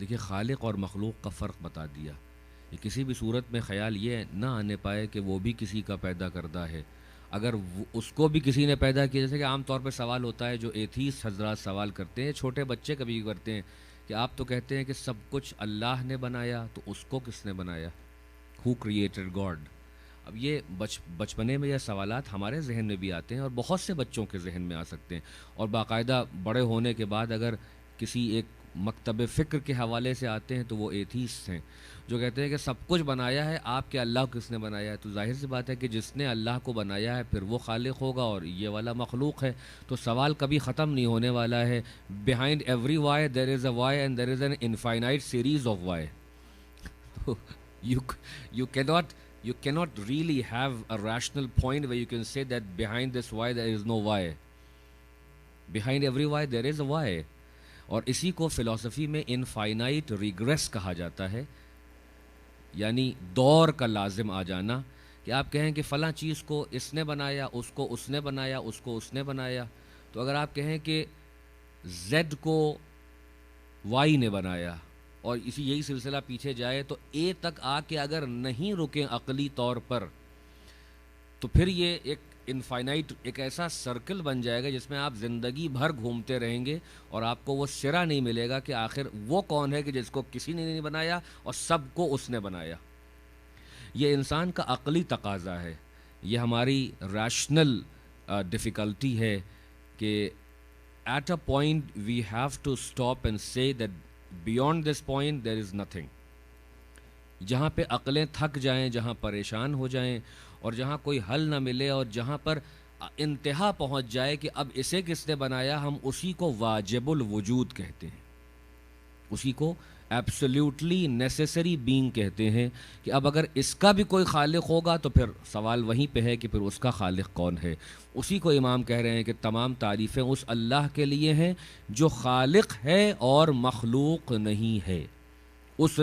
دیکھیے خالق اور مخلوق کا فرق بتا دیا. یہ کسی بھی صورت میں خیال یہ نہ آنے پائے کہ وہ بھی کسی کا پیدا کردہ ہے. اگر اس کو بھی کسی نے پیدا کیا، جیسے کہ عام طور پہ سوال ہوتا ہے جو ایتھیسٹ حضرات سوال کرتے ہیں، چھوٹے بچے کبھی بھی کرتے ہیں کہ آپ تو کہتے ہیں کہ سب کچھ اللہ نے بنایا، تو اس کو کس نے بنایا؟ Who created God? اب یہ بچپنے میں یہ سوالات ہمارے ذہن میں بھی آتے ہیں اور بہت سے بچوں کے ذہن میں آ سکتے ہیں، اور باقاعدہ بڑے ہونے کے بعد اگر کسی ایک مکتب فکر کے حوالے سے آتے ہیں تو وہ ایتھیسٹ ہیں جو کہتے ہیں کہ سب کچھ بنایا ہے، آپ کے اللہ کو کس نے بنایا ہے؟ تو ظاہر سی بات ہے کہ جس نے اللہ کو بنایا ہے پھر وہ خالق ہوگا اور یہ والا مخلوق ہے. تو سوال کبھی ختم نہیں ہونے والا ہے. Behind every why there is a why and there is an infinite series of why. you you cannot really have a rational point where you can say that behind this why there is no why. Behind every why there is a why. اور اسی کو فلسفی میں infinite regress کہا جاتا ہے، یعنی دور کا لازم آ جانا، کہ آپ کہیں کہ فلاں چیز کو اس نے بنایا، اس کو اس نے بنایا، اس کو اس نے بنایا. تو اگر آپ کہیں کہ زیڈ کو وائی نے بنایا اور یہی سلسلہ پیچھے جائے تو اے تک آ کے اگر نہیں رکیں عقلی طور پر، تو پھر یہ ایک انفائنائٹ ایک ایسا سرکل بن جائے گا جس میں آپ زندگی بھر گھومتے رہیں گے اور آپ کو وہ سرا نہیں ملے گا کہ آخر وہ کون ہے کہ جس کو کسی نے نہیں بنایا اور سب کو اس نے بنایا. یہ انسان کا عقلی تقاضا ہے، یہ ہماری ریشنل ڈیفیکلٹی ہے کہ at a point we have to stop and say that beyond this point there is nothing. جہاں پہ عقلیں تھک جائیں، جہاں پریشان ہو جائیں اور جہاں کوئی حل نہ ملے اور جہاں پر انتہا پہنچ جائے کہ اب اسے کس نے بنایا، ہم اسی کو واجب الوجود کہتے ہیں، اسی کو ایبسلیوٹلی نیسیسری بینگ کہتے ہیں کہ اب اگر اس کا بھی کوئی خالق ہوگا تو پھر سوال وہیں پہ ہے کہ پھر اس کا خالق کون ہے. اسی کو امام کہہ رہے ہیں کہ تمام تعریفیں اس اللہ کے لیے ہیں جو خالق ہے اور مخلوق نہیں ہے. اس